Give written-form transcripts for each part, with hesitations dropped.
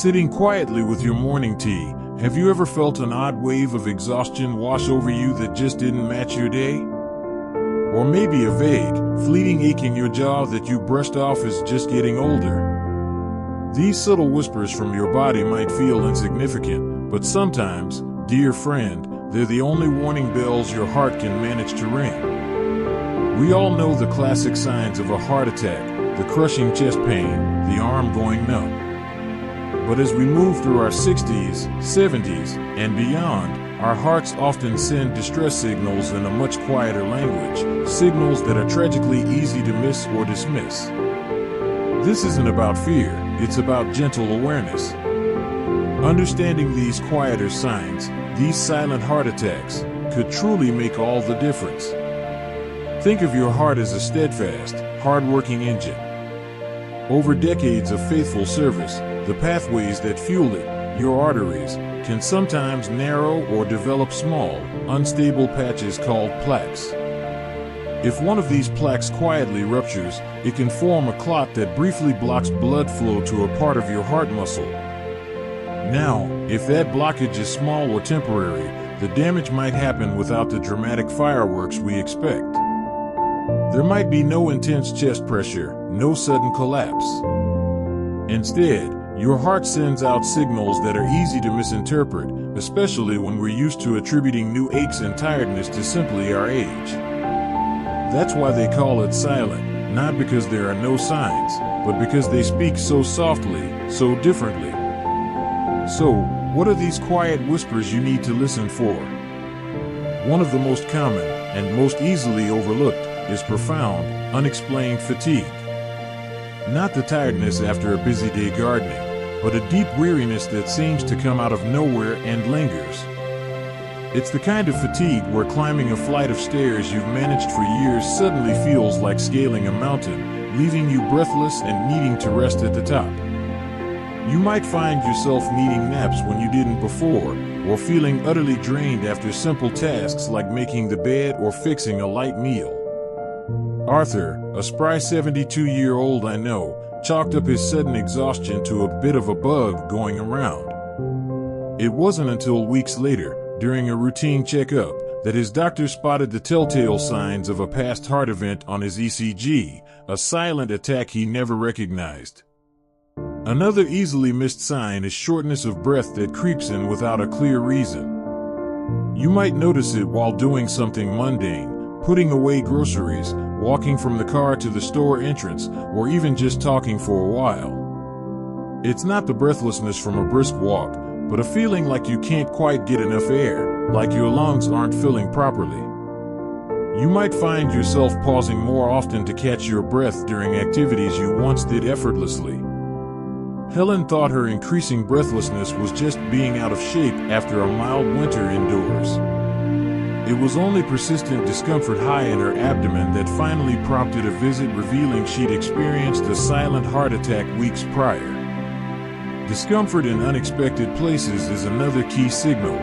Sitting quietly with your morning tea, have you ever felt an odd wave of exhaustion wash over you that just didn't match your day? Or maybe a vague, fleeting ache in your jaw that you brushed off as just getting older? These subtle whispers from your body might feel insignificant, but sometimes, dear friend, they're the only warning bells your heart can manage to ring. We all know the classic signs of a heart attack: the crushing chest pain, the arm going numb. But as we move through our 60s, 70s, and beyond, our hearts often send distress signals in a much quieter language, signals that are tragically easy to miss or dismiss. This isn't about fear, it's about gentle awareness. Understanding these quieter signs, these silent heart attacks, could truly make all the difference. Think of your heart as a steadfast, hard-working engine. Over decades of faithful service, the pathways that fuel it, your arteries, can sometimes narrow or develop small, unstable patches called plaques. If one of these plaques quietly ruptures, it can form a clot that briefly blocks blood flow to a part of your heart muscle. Now, if that blockage is small or temporary, the damage might happen without the dramatic fireworks we expect. There might be no intense chest pressure, no sudden collapse. Instead, your heart sends out signals that are easy to misinterpret, especially when we're used to attributing new aches and tiredness to simply our age. That's why they call it silent, not because there are no signs, but because they speak so softly, so differently. So, what are these quiet whispers you need to listen for? One of the most common, and most easily overlooked, is profound, unexplained fatigue. Not the tiredness after a busy day gardening, but a deep weariness that seems to come out of nowhere and lingers. It's the kind of fatigue where climbing a flight of stairs you've managed for years suddenly feels like scaling a mountain, leaving you breathless and needing to rest at the top. You might find yourself needing naps when you didn't before, or feeling utterly drained after simple tasks like making the bed or fixing a light meal. Arthur, a spry 72-year-old I know, chalked up his sudden exhaustion to a bit of a bug going around. It wasn't until weeks later, during a routine checkup, that his doctor spotted the telltale signs of a past heart event on his ECG, a silent attack he never recognized. Another easily missed sign is shortness of breath that creeps in without a clear reason. You might notice it while doing something mundane, putting away groceries, walking from the car to the store entrance, or even just talking for a while. It's not the breathlessness from a brisk walk, but a feeling like you can't quite get enough air, like your lungs aren't filling properly. You might find yourself pausing more often to catch your breath during activities you once did effortlessly. Helen thought her increasing breathlessness was just being out of shape after a mild winter indoors. It was only persistent discomfort high in her abdomen that finally prompted a visit revealing she'd experienced a silent heart attack weeks prior. Discomfort in unexpected places is another key signal.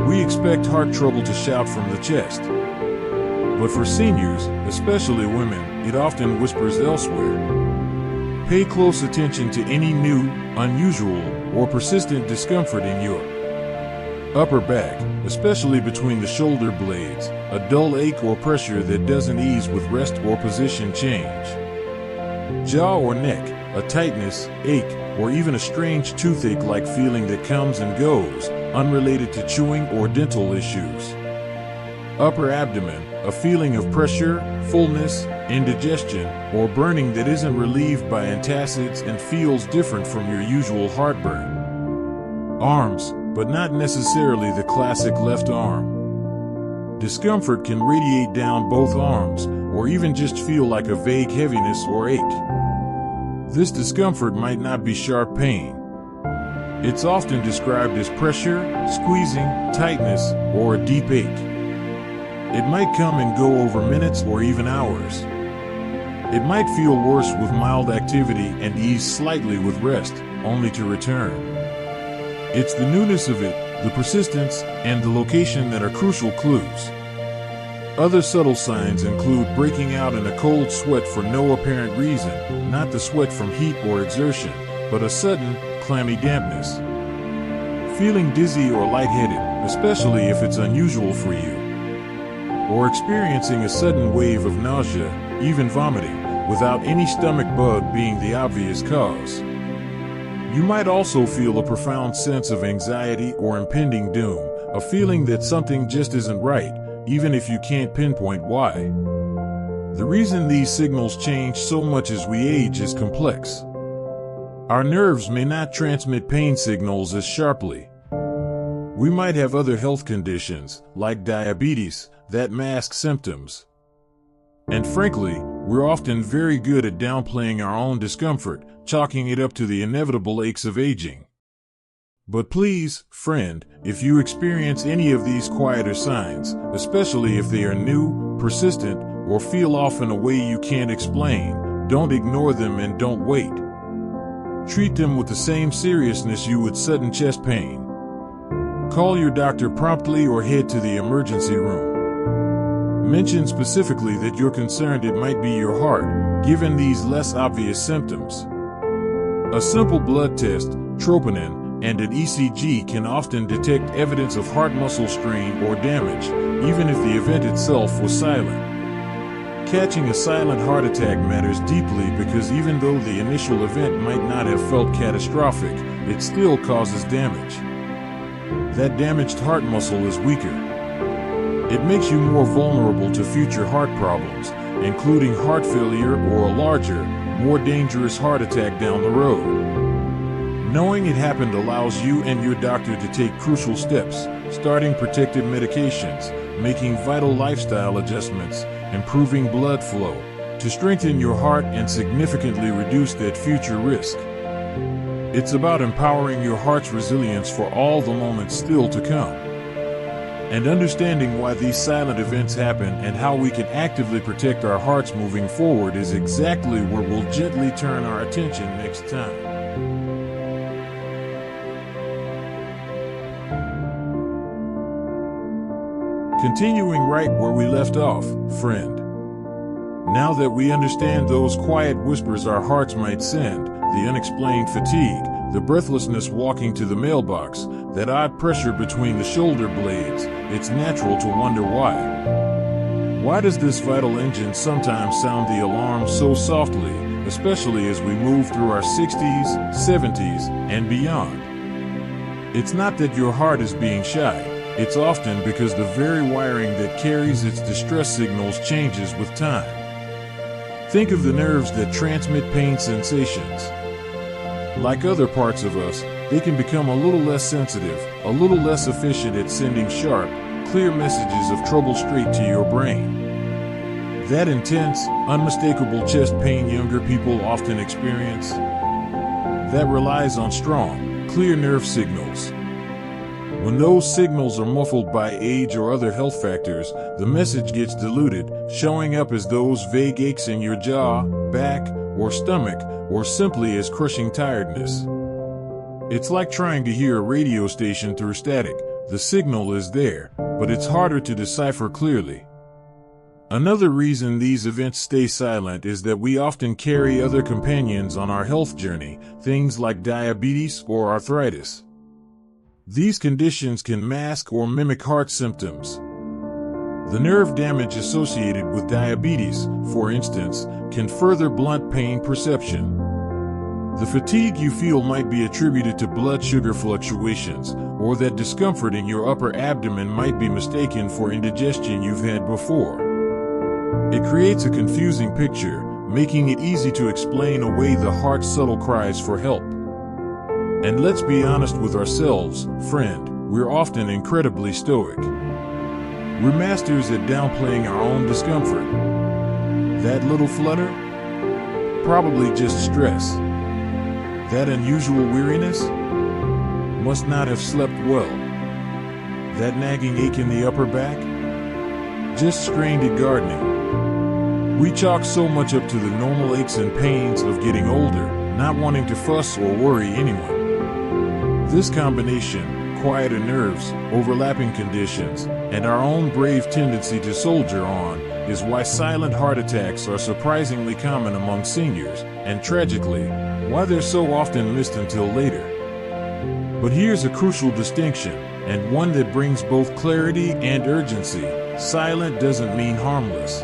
We expect heart trouble to shout from the chest. But for seniors, especially women, it often whispers elsewhere. Pay close attention to any new, unusual, or persistent discomfort in your upper back, especially between the shoulder blades, a dull ache or pressure that doesn't ease with rest or position change. Jaw or neck, a tightness, ache, or even a strange toothache-like feeling that comes and goes, unrelated to chewing or dental issues. Upper abdomen, a feeling of pressure, fullness, indigestion, or burning that isn't relieved by antacids and feels different from your usual heartburn. Arms, but not necessarily the classic left arm. Discomfort can radiate down both arms, or even just feel like a vague heaviness or ache. This discomfort might not be sharp pain. It's often described as pressure, squeezing, tightness, or a deep ache. It might come and go over minutes or even hours. It might feel worse with mild activity and ease slightly with rest, only to return. It's the newness of it, the persistence, and the location that are crucial clues. Other subtle signs include breaking out in a cold sweat for no apparent reason, not the sweat from heat or exertion, but a sudden, clammy dampness. Feeling dizzy or lightheaded, especially if it's unusual for you. Or experiencing a sudden wave of nausea, even vomiting, without any stomach bug being the obvious cause. You might also feel a profound sense of anxiety or impending doom, a feeling that something just isn't right, even if you can't pinpoint why. The reason these signals change so much as we age is complex. Our nerves may not transmit pain signals as sharply. We might have other health conditions, like diabetes, that mask symptoms. And frankly, we're often very good at downplaying our own discomfort, chalking it up to the inevitable aches of aging. But please, friend, if you experience any of these quieter signs, especially if they are new, persistent, or feel off in a way you can't explain, don't ignore them and don't wait. Treat them with the same seriousness you would sudden chest pain. Call your doctor promptly or head to the emergency room. Mention specifically that you're concerned it might be your heart, given these less obvious symptoms. A simple blood test, troponin, and an ECG can often detect evidence of heart muscle strain or damage, even if the event itself was silent. Catching a silent heart attack matters deeply because even though the initial event might not have felt catastrophic, it still causes damage. That damaged heart muscle is weaker. It makes you more vulnerable to future heart problems, including heart failure or a larger, more dangerous heart attack down the road. Knowing it happened allows you and your doctor to take crucial steps, starting protective medications, making vital lifestyle adjustments, improving blood flow, to strengthen your heart and significantly reduce that future risk. It's about empowering your heart's resilience for all the moments still to come. And understanding why these silent events happen and how we can actively protect our hearts moving forward is exactly where we'll gently turn our attention next time. Continuing right where we left off, friend. Now that we understand those quiet whispers our hearts might send, the unexplained fatigue, the breathlessness walking to the mailbox, that odd pressure between the shoulder blades, it's natural to wonder why. Why does this vital engine sometimes sound the alarm so softly, especially as we move through our 60s, 70s, and beyond? It's not that your heart is being shy. It's often because the very wiring that carries its distress signals changes with time. Think of the nerves that transmit pain sensations. Like other parts of us, they can become a little less sensitive, a little less efficient at sending sharp, clear messages of trouble straight to your brain. That intense, unmistakable chest pain younger people often experience, that relies on strong, clear nerve signals. When those signals are muffled by age or other health factors, the message gets diluted, showing up as those vague aches in your jaw, back, or stomach, or simply as crushing tiredness. It's like trying to hear a radio station through static. The signal is there, but it's harder to decipher clearly. Another reason these events stay silent is that we often carry other companions on our health journey, things like diabetes or arthritis. These conditions can mask or mimic heart symptoms. The nerve damage associated with diabetes, for instance, can further blunt pain perception. The fatigue you feel might be attributed to blood sugar fluctuations, or that discomfort in your upper abdomen might be mistaken for indigestion you've had before. It creates a confusing picture, making it easy to explain away the heart's subtle cries for help. And let's be honest with ourselves, friend, we're often incredibly stoic. We're masters at downplaying our own discomfort. That little flutter? Probably just stress. That unusual weariness? Must not have slept well. That nagging ache in the upper back? Just strained at gardening. We chalk so much up to the normal aches and pains of getting older, not wanting to fuss or worry anyone. This combination, quieter nerves, overlapping conditions, and our own brave tendency to soldier on, is why silent heart attacks are surprisingly common among seniors, and tragically, why they're so often missed until later. But here's a crucial distinction, and one that brings both clarity and urgency. Silent doesn't mean harmless.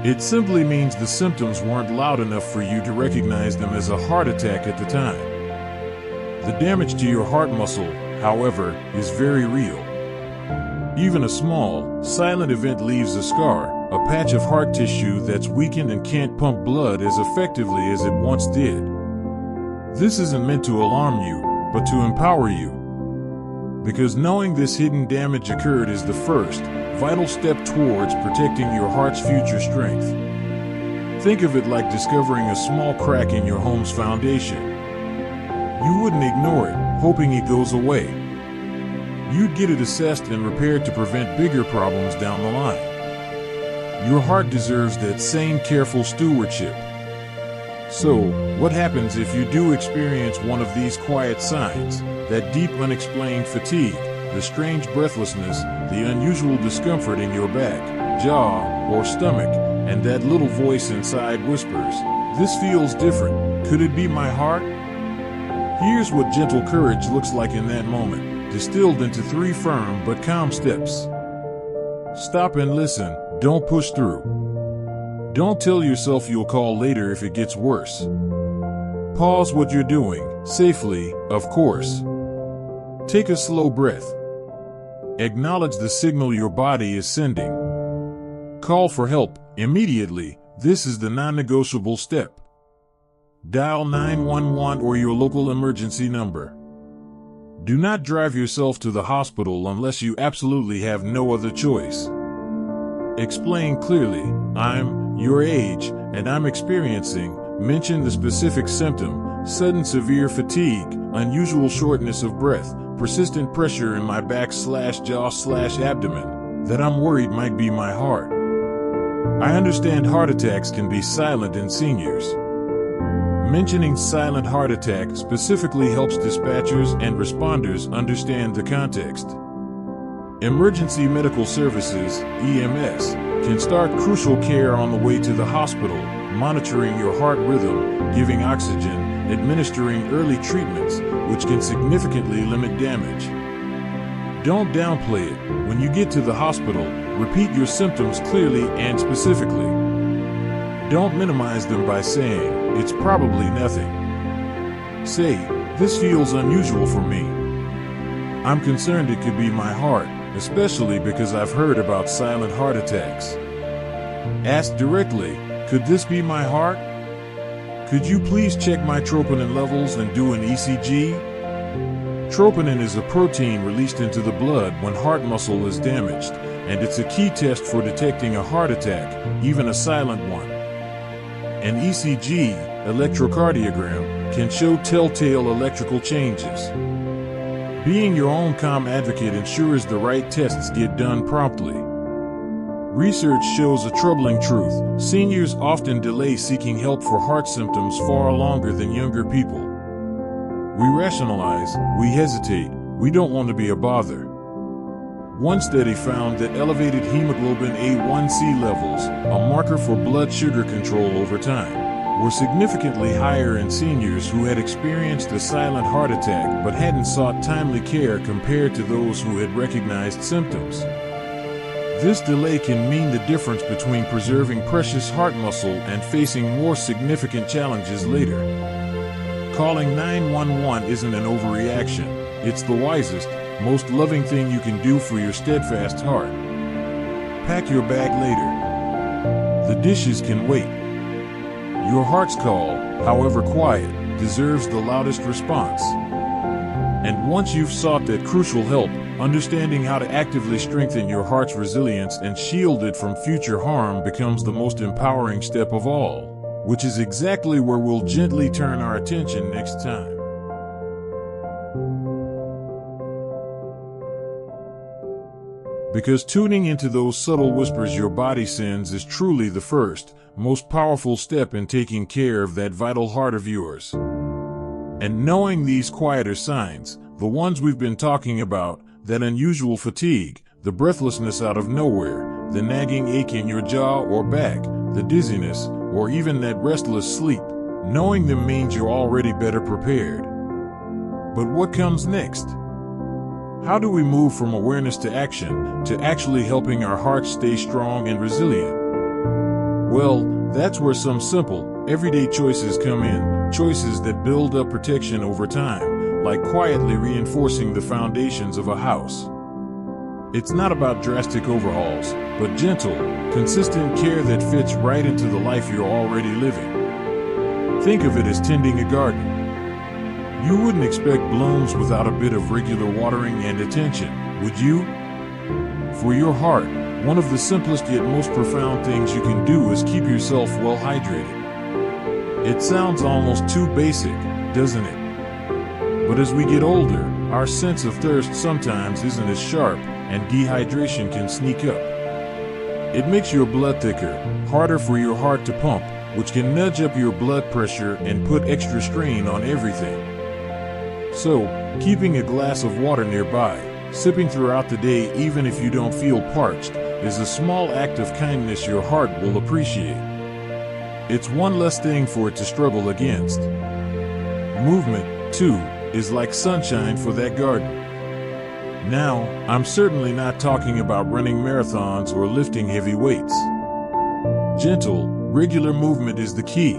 It simply means the symptoms weren't loud enough for you to recognize them as a heart attack at the time. The damage to your heart muscle, however, is very real. Even a small, silent event leaves a scar, a patch of heart tissue that's weakened and can't pump blood as effectively as it once did. This isn't meant to alarm you, but to empower you. Because knowing this hidden damage occurred is the first, vital step towards protecting your heart's future strength. Think of it like discovering a small crack in your home's foundation. You wouldn't ignore it, hoping it goes away. You'd get it assessed and repaired to prevent bigger problems down the line. Your heart deserves that same careful stewardship. So, what happens if you do experience one of these quiet signs, that deep unexplained fatigue, the strange breathlessness, the unusual discomfort in your back, jaw, or stomach, and that little voice inside whispers, "This feels different. Could it be my heart?" Here's what gentle courage looks like in that moment, distilled into 3 firm but calm steps. Stop and listen, don't push through. Don't tell yourself you'll call later if it gets worse. Pause what you're doing, safely, of course. Take a slow breath. Acknowledge the signal your body is sending. Call for help, immediately. This is the non-negotiable step. Dial 911 or your local emergency number. Do not drive yourself to the hospital unless you absolutely have no other choice. Explain clearly, "I'm your age, and I'm experiencing," mention the specific symptom, "sudden severe fatigue, unusual shortness of breath, persistent pressure in my back/jaw/abdomen, that I'm worried might be my heart." I understand heart attacks can be silent in seniors. Mentioning silent heart attack specifically helps dispatchers and responders understand the context. Emergency medical services, EMS, can start crucial care on the way to the hospital, monitoring your heart rhythm, giving oxygen, administering early treatments, which can significantly limit damage. Don't downplay it. When you get to the hospital, repeat your symptoms clearly and specifically. Don't minimize them by saying, "It's probably nothing." Say, "This feels unusual for me. I'm concerned it could be my heart, especially because I've heard about silent heart attacks." Ask directly, "Could this be my heart? Could you please check my troponin levels and do an ECG?" Troponin is a protein released into the blood when heart muscle is damaged, and it's a key test for detecting a heart attack, even a silent one. An ECG, electrocardiogram, can show telltale electrical changes. Being your own calm advocate ensures the right tests get done promptly. Research shows a troubling truth: seniors often delay seeking help for heart symptoms far longer than younger people. We rationalize, we hesitate, we don't want to be a bother. One study found that elevated hemoglobin A1C levels, a marker for blood sugar control over time, were significantly higher in seniors who had experienced a silent heart attack but hadn't sought timely care compared to those who had recognized symptoms. This delay can mean the difference between preserving precious heart muscle and facing more significant challenges later. Calling 911 isn't an overreaction. It's the wisest, most loving thing you can do for your steadfast heart. Pack your bag later. The dishes can wait. Your heart's call, however quiet, deserves the loudest response. And once you've sought that crucial help, understanding how to actively strengthen your heart's resilience and shield it from future harm becomes the most empowering step of all, which is exactly where we'll gently turn our attention next time. Because tuning into those subtle whispers your body sends is truly the first, most powerful step in taking care of that vital heart of yours. And knowing these quieter signs, the ones we've been talking about, that unusual fatigue, the breathlessness out of nowhere, the nagging ache in your jaw or back, the dizziness, or even that restless sleep, knowing them means you're already better prepared. But what comes next? How do we move from awareness to action, to actually helping our hearts stay strong and resilient? Well, that's where some simple, everyday choices come in, choices that build up protection over time, like quietly reinforcing the foundations of a house. It's not about drastic overhauls, but gentle, consistent care that fits right into the life you're already living. Think of it as tending a garden. You wouldn't expect blooms without a bit of regular watering and attention, would you? For your heart, one of the simplest yet most profound things you can do is keep yourself well hydrated. It sounds almost too basic, doesn't it? But as we get older, our sense of thirst sometimes isn't as sharp, and dehydration can sneak up. It makes your blood thicker, harder for your heart to pump, which can nudge up your blood pressure and put extra strain on everything. So, keeping a glass of water nearby, sipping throughout the day even if you don't feel parched, is a small act of kindness your heart will appreciate. It's one less thing for it to struggle against. Movement, too, is like sunshine for that garden. Now, I'm certainly not talking about running marathons or lifting heavy weights. Gentle, regular movement is the key.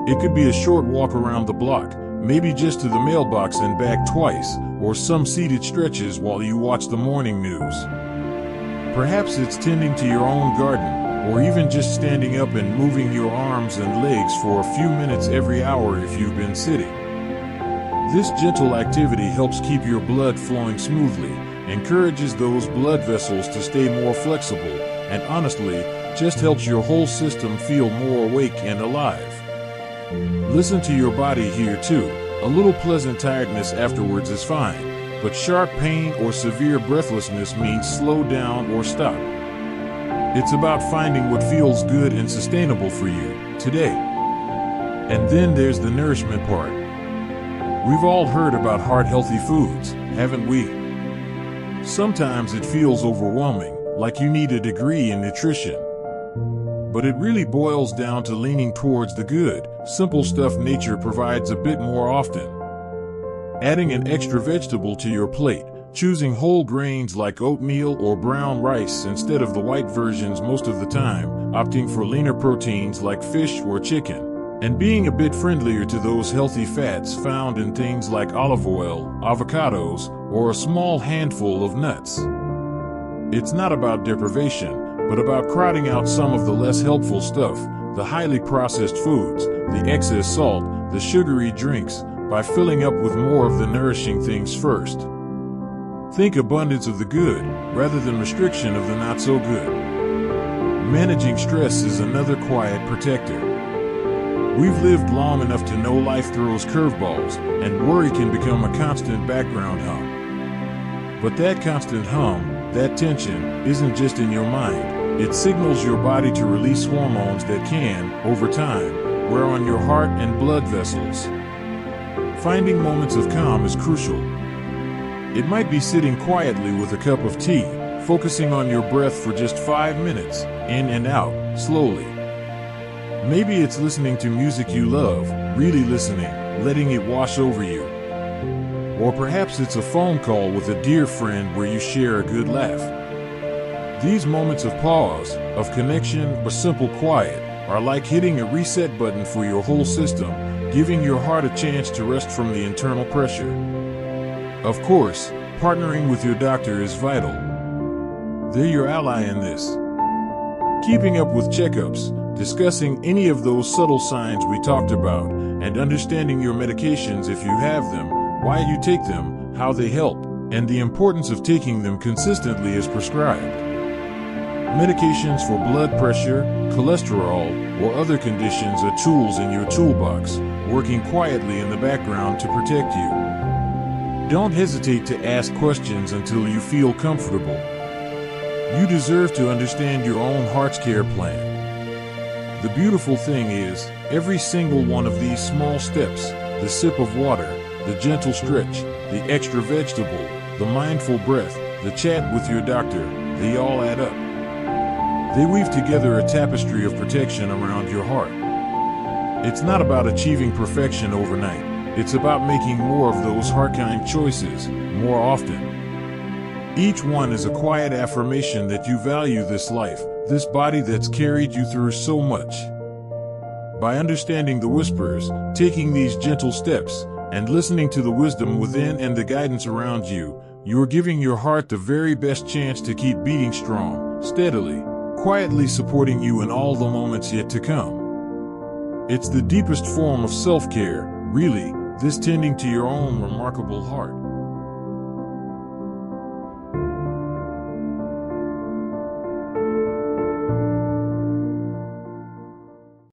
It could be a short walk around the block, maybe just to the mailbox and back twice, or some seated stretches while you watch the morning news. Perhaps it's tending to your own garden, or even just standing up and moving your arms and legs for a few minutes every hour if you've been sitting. This gentle activity helps keep your blood flowing smoothly, encourages those blood vessels to stay more flexible, and honestly, just helps your whole system feel more awake and alive. Listen to your body here too. A little pleasant tiredness afterwards is fine, but sharp pain or severe breathlessness means slow down or stop. It's about finding what feels good and sustainable for you today. And then there's the nourishment part. We've all heard about heart-healthy foods, haven't we? Sometimes it feels overwhelming, like you need a degree in nutrition. But it really boils down to leaning towards the good, simple stuff nature provides a bit more often. Adding an extra vegetable to your plate, choosing whole grains like oatmeal or brown rice instead of the white versions most of the time, opting for leaner proteins like fish or chicken, and being a bit friendlier to those healthy fats found in things like olive oil, avocados, or a small handful of nuts. It's not about deprivation, but about crowding out some of the less helpful stuff, the highly processed foods, the excess salt, the sugary drinks, by filling up with more of the nourishing things first. Think abundance of the good, rather than restriction of the not so good. Managing stress is another quiet protector. We've lived long enough to know life throws curveballs, and worry can become a constant background hum. But that constant hum, that tension, isn't just in your mind. It signals your body to release hormones that can, over time, wear on your heart and blood vessels. Finding moments of calm is crucial. It might be sitting quietly with a cup of tea, focusing on your breath for just 5 minutes, in and out, slowly. Maybe it's listening to music you love, really listening, letting it wash over you. Or perhaps it's a phone call with a dear friend where you share a good laugh. These moments of pause, of connection, or simple quiet are like hitting a reset button for your whole system, giving your heart a chance to rest from the internal pressure. Of course, partnering with your doctor is vital. They're your ally in this. Keeping up with checkups, discussing any of those subtle signs we talked about, and understanding your medications if you have them, why you take them, how they help, and the importance of taking them consistently as prescribed. Medications for blood pressure, cholesterol, or other conditions are tools in your toolbox, working quietly in the background to protect you. Don't hesitate to ask questions until you feel comfortable. You deserve to understand your own heart's care plan. The beautiful thing is, every single one of these small steps, the sip of water, the gentle stretch, the extra vegetable, the mindful breath, the chat with your doctor, they all add up. They weave together a tapestry of protection around your heart. It's not about achieving perfection overnight. It's about making more of those heart-kind choices, more often. Each one is a quiet affirmation that you value this life, this body that's carried you through so much. By understanding the whispers, taking these gentle steps, and listening to the wisdom within and the guidance around you, you're giving your heart the very best chance to keep beating strong, steadily, quietly supporting you in all the moments yet to come. It's the deepest form of self-care, really, this tending to your own remarkable heart.